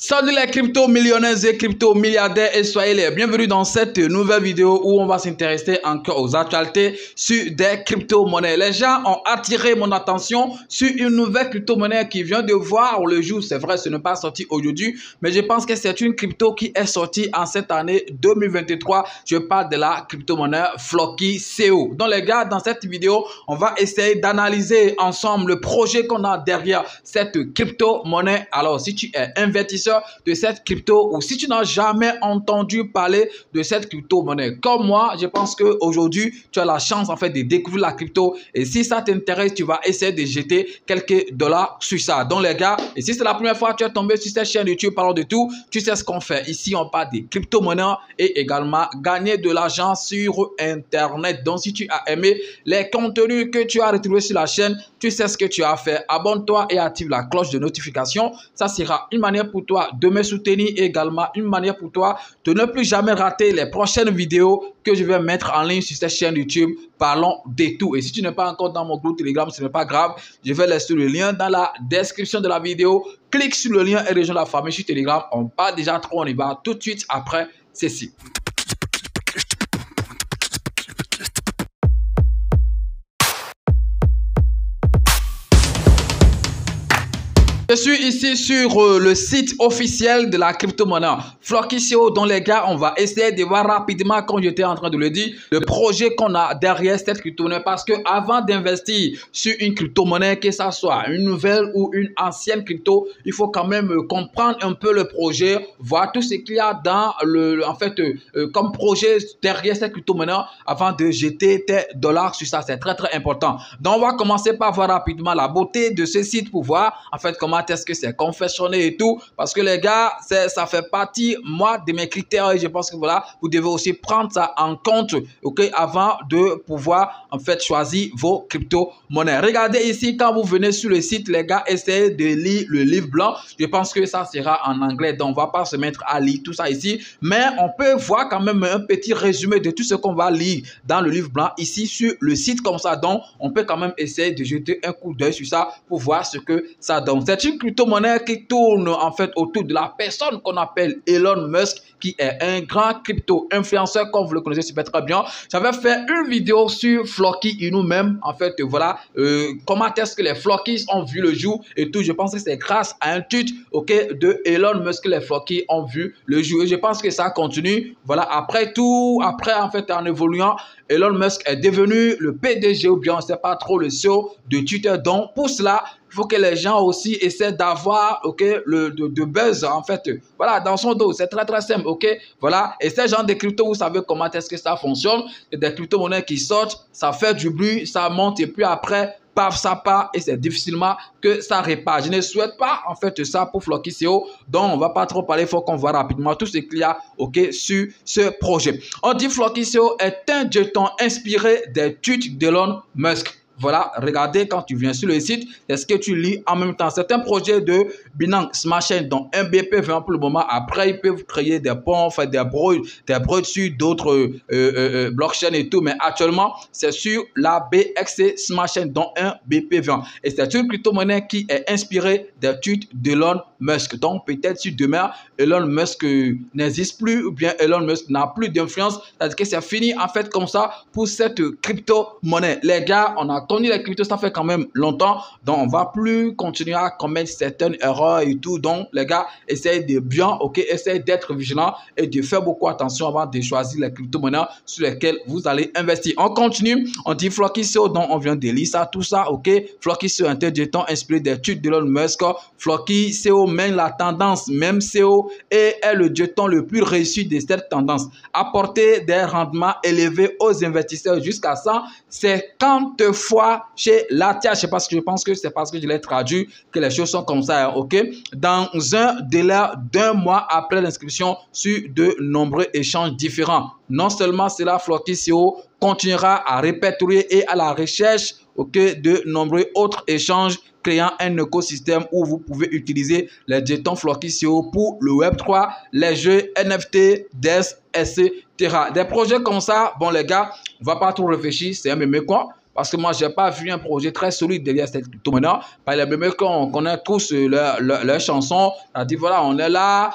Salut les crypto-millionnaires et crypto-milliardaires et soyez les bienvenus dans cette nouvelle vidéo où on va s'intéresser encore aux actualités sur des crypto-monnaies. Les gens ont attiré mon attention sur une nouvelle crypto-monnaie qui vient de voir le jour. C'est vrai, ce n'est pas sorti aujourd'hui, mais je pense que c'est une crypto qui est sortie en cette année 2023. Je parle de la crypto-monnaie Floki.co. Donc les gars, dans cette vidéo, on va essayer d'analyser ensemble le projet qu'on a derrière cette crypto-monnaie. Alors, si tu es investisseur de cette crypto ou si tu n'as jamais entendu parler de cette crypto-monnaie comme moi, je pense qu'aujourd'hui, tu as la chance en fait de découvrir la crypto et si ça t'intéresse, tu vas essayer de jeter quelques dollars sur ça. Donc les gars, et si c'est la première fois que tu es tombé sur cette chaîne YouTube Parlons de tout, tu sais ce qu'on fait. Ici, on parle des crypto-monnaies et également gagner de l'argent sur Internet. Donc si tu as aimé les contenus que tu as retrouvés sur la chaîne, tu sais ce que tu as fait. Abonne-toi et active la cloche de notification. Ça sera une manière pour toi de me soutenir et également une manière pour toi de ne plus jamais rater les prochaines vidéos que je vais mettre en ligne sur cette chaîne YouTube Parlons de tout. Et si tu n'es pas encore dans mon groupe Telegram, ce n'est pas grave. Je vais laisser le lien dans la description de la vidéo. Clique sur le lien et rejoins la famille sur Telegram. On parle déjà trop, on y va tout de suite après ceci. Je suis ici sur le site officiel de la crypto-monnaie Floki.co. Donc les gars, on va essayer de voir rapidement, comme j'étais en train de le dire, le projet qu'on a derrière cette crypto-monnaie. Parce que avant d'investir sur une crypto-monnaie, que ça soit une nouvelle ou une ancienne crypto, il faut quand même comprendre un peu le projet, voir tout ce qu'il y a dans comme projet derrière cette crypto-monnaie avant de jeter tes dollars sur ça. C'est très important. Donc on va commencer par voir rapidement la beauté de ce site pour voir en fait comment est-ce que c'est confectionné et tout, parce que les gars, ça fait partie, moi, de mes critères et je pense que voilà, vous devez aussi prendre ça en compte, ok, avant de pouvoir en fait choisir vos crypto-monnaies. Regardez ici, quand vous venez sur le site, les gars, essayez de lire le livre blanc. Je pense que ça sera en anglais, donc on va pas se mettre à lire tout ça ici, mais on peut voir quand même un petit résumé de tout ce qu'on va lire dans le livre blanc ici sur le site comme ça, donc on peut quand même essayer de jeter un coup d'œil sur ça pour voir ce que ça donne. C'est une crypto-monnaie qui tourne en fait autour de la personne qu'on appelle Elon Musk, qui est un grand crypto-influenceur, comme vous le connaissez super très bien. J'avais fait une vidéo sur Floki et nous-mêmes, en fait, voilà, comment est-ce que les Flokis ont vu le jour et tout. Je pense que c'est grâce à un tweet, ok, de Elon Musk que les Flokis ont vu le jour. Et je pense que ça continue. Voilà, après en fait, en évoluant, Elon Musk est devenu le PDG ou bien on ne sait pas trop le CEO de Twitter. Donc, pour cela, il faut que les gens aussi essaient d'avoir de buzz en fait voilà dans son dos. C'est très simple, ok, voilà. Et ces gens de crypto, vous savez comment est-ce que ça fonctionne. Il y a des crypto-monnaies qui sortent, ça fait du bruit, ça monte et puis après paf, ça part et c'est difficilement que ça repart. Je ne souhaite pas en fait ça pour Floki.co, donc on va pas trop parler, il faut qu'on voit rapidement tout ce qu'il y a ok sur ce projet. On dit Floki.co est un jeton inspiré des tweets d'Elon Musk. Voilà, regardez quand tu viens sur le site, est-ce que tu lis en même temps? C'est un projet de Binance Smart Chain, donc un BP20 pour le moment. Après, ils peuvent créer des ponts, faire des brouilles sur d'autres blockchains et tout. Mais actuellement, c'est sur la BXC Smart Chain, donc un BP20. Et c'est une crypto-monnaie qui est inspirée des tweets d'Elon Musk. Donc peut-être si demain, Elon Musk n'existe plus ou bien Elon Musk n'a plus d'influence, c'est-à-dire que c'est fini en fait comme ça pour cette crypto-monnaie. Les gars, on a connu les cryptos, ça fait quand même longtemps, donc on va plus continuer à commettre certaines erreurs et tout. Donc les gars, essayez de bien, ok, essayez d'être vigilant et de faire beaucoup attention avant de choisir les crypto-monnaies sur lesquelles vous allez investir. On continue, on dit Floki.co, donc on vient de lire ça, tout ça, ok. Floki.co est un jeton inspiré des tweets d'Elon Musk. Floki.co mène la tendance, même SEO, et est le jeton le plus réussi de cette tendance. Apporter des rendements élevés aux investisseurs jusqu'à 150 fois chez Latia. Je pense que c'est parce que je l'ai traduit que les choses sont comme ça, ok? Dans un délai d'un mois après l'inscription sur de nombreux échanges différents. Non seulement cela, Floki.co continuera à répertorier et à la recherche de nombreux autres échanges, créant un écosystème où vous pouvez utiliser les jetons Floki.co pour le Web3, les jeux NFT, DES, etc. Des projets comme ça, bon les gars, on va pas trop réfléchir, c'est un mémé quoi. parce que moi, je n'ai pas vu un projet très solide derrière cette crypto-monnaie. Par les mêmes qu'on connaît tous leurs chansons, on a dit voilà, on est là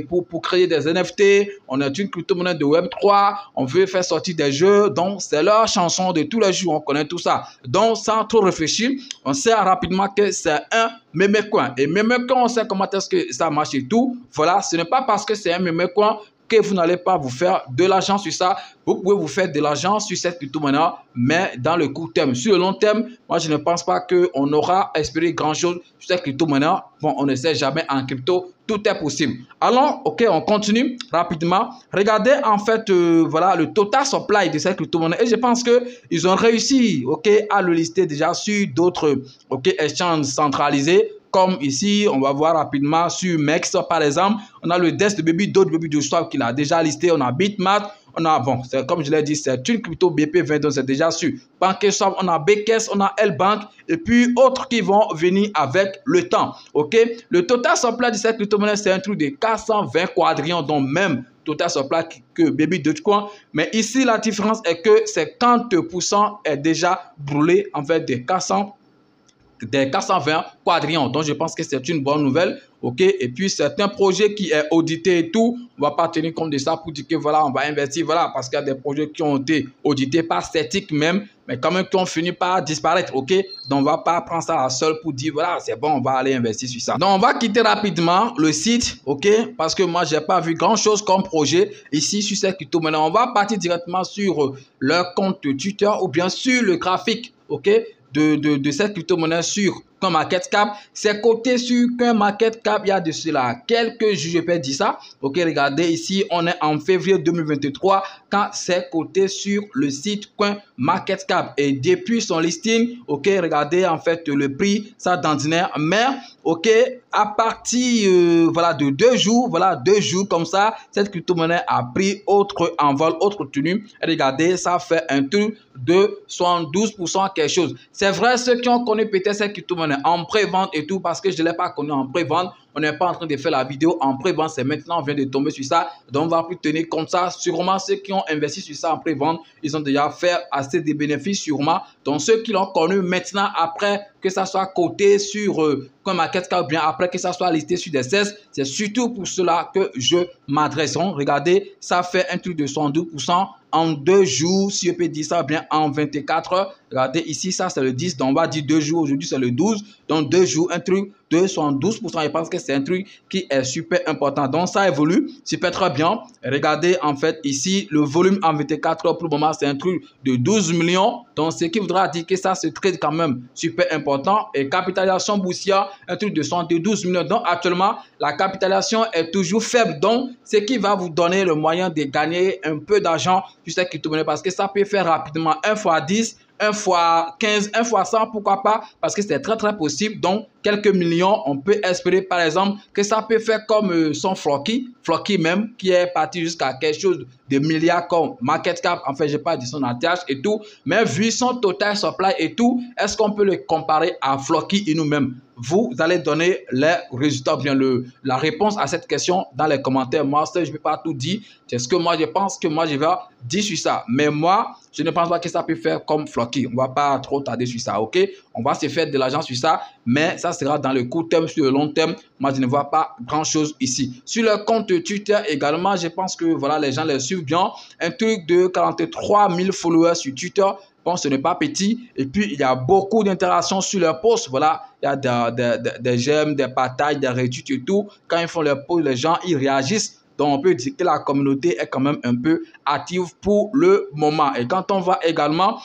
pour créer des NFT, on est une crypto-monnaie de Web3, on veut faire sortir des jeux, donc c'est leur chanson de tous les jours, on connaît tout ça. Donc, sans trop réfléchir, on sait rapidement que c'est un mémécoin. Et mémécoin, on sait comment est-ce que ça marche et tout. Voilà, ce n'est pas parce que c'est un mémécoin que vous n'allez pas vous faire de l'argent sur ça. Vous pouvez vous faire de l'argent sur cette crypto-monnaie, mais dans le court terme. Sur le long terme, moi, je ne pense pas qu'on aura espéré grand-chose sur cette crypto-monnaie. Bon, on ne sait jamais en crypto, tout est possible. Alors, OK, on continue rapidement. Regardez, en fait, voilà, le total supply de cette crypto-monnaie. Et je pense qu'ils ont réussi, OK, à le lister déjà sur d'autres, OK, exchanges centralisés. Comme ici, on va voir rapidement sur MEX, par exemple, on a le DEX de Baby, d'autres Baby de Swap qu'il a déjà listé, on a Bitmart, on a, bon, comme je l'ai dit, c'est une crypto BP20, donc c'est déjà sur PancakeSwap, on a BKS, on a L-Bank, et puis autres qui vont venir avec le temps, ok? Le total supply de cette crypto-monnaie, c'est un truc de 420 quadrillions, donc même total supply que Baby Dogecoin, mais ici, la différence est que 50% est déjà brûlé, en fait, des 420 quadrillions. Donc, je pense que c'est une bonne nouvelle. OK. Et puis, c'est un projet qui est audité et tout. On ne va pas tenir compte de ça pour dire que voilà, on va investir. Voilà, parce qu'il y a des projets qui ont été audités par Static même, mais quand même qui ont fini par disparaître. OK. Donc, on ne va pas prendre ça à la seule pour dire voilà, c'est bon, on va aller investir sur ça. Donc, on va quitter rapidement le site. OK. Parce que moi, je n'ai pas vu grand chose comme projet ici sur cette crypto. Maintenant, on va partir directement sur leur compte Twitter ou bien sur le graphique. OK. De cette crypto-monnaie sur CoinMarketCap. C'est coté sur CoinMarketCap il y a de cela quelques jours, je peux dire ça. Ok, regardez ici, on est en février 2023 quand c'est coté sur le site CoinMarketCap. Et depuis son listing, ok, regardez en fait le prix, ça d'ordinaire. Mais ok, à partir voilà, de 2 jours, voilà, 2 jours comme ça, cette crypto-monnaie a pris autre envol, autre tenue. Et regardez, ça fait un truc de 72% quelque chose. C'est vrai, ceux qui ont connu peut-être cette crypto-monnaie en pré-vente et tout, parce que je ne l'ai pas connu en pré-vente. On n'est pas en train de faire la vidéo en pré-vente, c'est maintenant on vient de tomber sur ça. Donc on va plus tenir comme ça. Sûrement ceux qui ont investi sur ça en pré-vente, ils ont déjà fait assez de bénéfices sûrement. Donc ceux qui l'ont connu maintenant, après que ça soit coté sur CoinMarketCap ou bien après que ça soit listé sur des CES, c'est surtout pour cela que je m'adresse. Regardez, ça fait un truc de 112%. En 2 jours, si je peux dire ça bien, en 24 heures. Regardez ici, ça c'est le 10, donc on va dire 2 jours, aujourd'hui c'est le 12. Donc 2 jours, un truc de 112%. Je pense que c'est un truc qui est super important. Donc ça évolue super très bien. Regardez en fait ici, le volume en 24 heures pour le moment, c'est un truc de 12 millions. Donc ce qui voudra dire que ça se trade quand même super important. Et capitalisation boursière, un truc de 72 millions. Donc actuellement, la capitalisation est toujours faible. Donc ce qui va vous donner le moyen de gagner un peu d'argent sur cette crypto-monnaie parce que ça peut faire rapidement 1 fois 10, 1 fois 15, 1 fois 100, pourquoi pas, parce que c'est très très possible. Donc quelques millions, on peut espérer par exemple que ça peut faire comme son Floki même, qui est parti jusqu'à quelque chose de milliards comme market cap. En fait, je n'ai pas dit son ATH et tout, mais vu son total supply et tout, est-ce qu'on peut le comparer à Floki et nous-mêmes? Vous allez donner les résultats, bien la réponse à cette question dans les commentaires. Moi, je ne vais pas tout dire. C'est ce que moi, je pense que moi, je vais dire sur ça. Mais moi, je ne pense pas que ça peut faire comme Floki. On ne va pas trop tarder sur ça, ok? On va se faire de l'argent sur ça, mais ça sera dans le court terme. Sur le long terme, moi, je ne vois pas grand-chose ici. Sur le compte Twitter également, je pense que voilà, les gens les suivent bien. Un truc de 43 000 followers sur Twitter. Bon, ce n'est pas petit. Et puis, il y a beaucoup d'interactions sur leurs posts. Voilà, il y a des j'aime, des partages, des retweets et tout. Quand ils font leurs posts, les gens, ils réagissent. Donc, on peut dire que la communauté est quand même un peu active pour le moment. Et quand on va également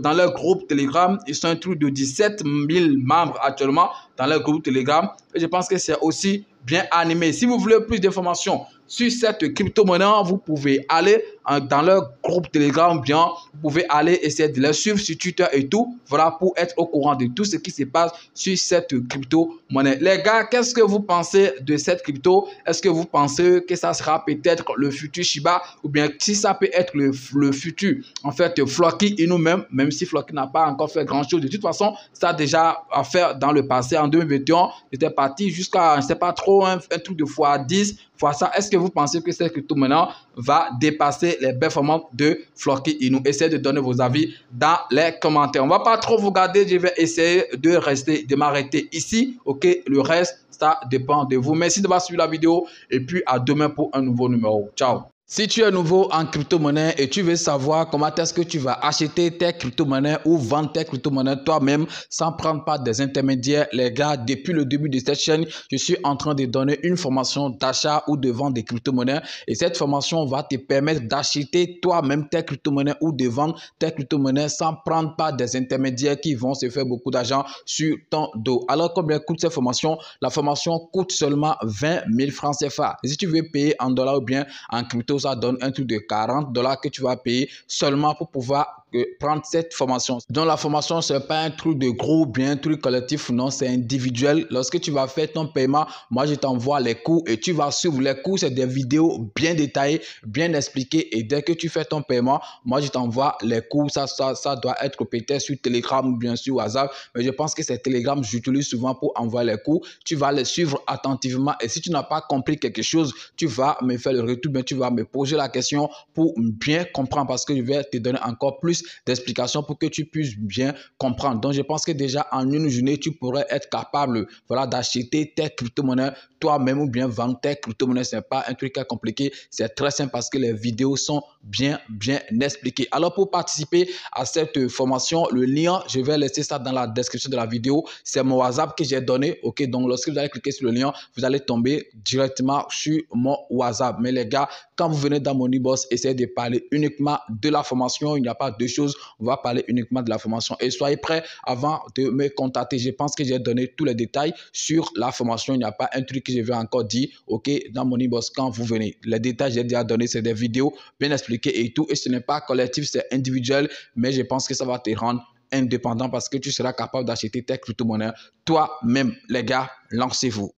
dans leur groupe Telegram, ils sont un truc de 17 000 membres actuellement dans leur groupe Telegram. Et je pense que c'est aussi bien animé. Si vous voulez plus d'informations sur cette crypto-monnaie, vous pouvez aller dans leur groupe Telegram, bien, vous pouvez aller essayer de les suivre sur Twitter et tout, voilà, pour être au courant de tout ce qui se passe sur cette crypto-monnaie. Les gars, qu'est-ce que vous pensez de cette crypto? Est-ce que vous pensez que ça sera peut-être le futur Shiba ou bien si ça peut être le futur, en fait, Floki et nous-mêmes, même si Floki n'a pas encore fait grand-chose, de toute façon, ça a déjà à faire dans le passé, en 2021, j'étais parti jusqu'à, je ne sais pas trop, un truc de x10, x100. Est-ce que vous pensez que cette crypto maintenant va dépasser les performances de Floki Inu? Essayez de donner vos avis dans les commentaires. On ne va pas trop vous garder, je vais essayer de m'arrêter ici. Ok, le reste, ça dépend de vous. Merci d'avoir suivi la vidéo et puis à demain pour un nouveau numéro. Ciao. Si tu es nouveau en crypto-monnaie et tu veux savoir comment est-ce que tu vas acheter tes crypto-monnaies ou vendre tes crypto-monnaies toi-même sans prendre part des intermédiaires, les gars, depuis le début de cette chaîne, je suis en train de donner une formation d'achat ou de vente des crypto-monnaies et cette formation va te permettre d'acheter toi-même tes crypto-monnaies ou de vendre tes crypto-monnaies sans prendre part des intermédiaires qui vont se faire beaucoup d'argent sur ton dos. Alors, combien coûte cette formation? La formation coûte seulement 20 000 francs CFA. Et si tu veux payer en dollars ou bien en crypto, ça donne un truc de 40 $ que tu vas payer seulement pour pouvoir prendre cette formation. Donc la formation, ce n'est pas un truc de groupe, bien un truc collectif, non, c'est individuel. Lorsque tu vas faire ton paiement, moi je t'envoie les cours et tu vas suivre les cours. C'est des vidéos bien détaillées, bien expliquées et dès que tu fais ton paiement, moi je t'envoie les cours. Ça doit être peut-être sur Telegram ou bien sur WhatsApp, mais je pense que c'est Telegram, j'utilise souvent pour envoyer les cours. Tu vas les suivre attentivement et si tu n'as pas compris quelque chose, tu vas me faire le retour, bien tu vas me poser la question pour bien comprendre parce que je vais te donner encore plus d'explications pour que tu puisses bien comprendre. Donc, je pense que déjà en une journée, tu pourrais être capable voilà, d'acheter tes crypto-monnaies toi-même ou bien vendre tes crypto-monnaies. Ce n'est pas un truc compliqué, c'est très simple parce que les vidéos sont bien expliquées. Alors, pour participer à cette formation, le lien, je vais laisser ça dans la description de la vidéo. C'est mon WhatsApp que j'ai donné. Ok, donc lorsque vous allez cliquer sur le lien, vous allez tomber directement sur mon WhatsApp. Mais les gars, quand vous venez dans Moneyboss, essayez de parler uniquement de la formation. Il n'y a pas deux choses. On va parler uniquement de la formation. Et soyez prêts avant de me contacter. Je pense que j'ai donné tous les détails sur la formation. Il n'y a pas un truc que je vais encore dire. Ok, dans Moneyboss, quand vous venez, les détails j'ai déjà donné, c'est des vidéos bien expliquées et tout. Et ce n'est pas collectif, c'est individuel. Mais je pense que ça va te rendre indépendant parce que tu seras capable d'acheter tes crypto-monnaies toi-même. Les gars, lancez-vous.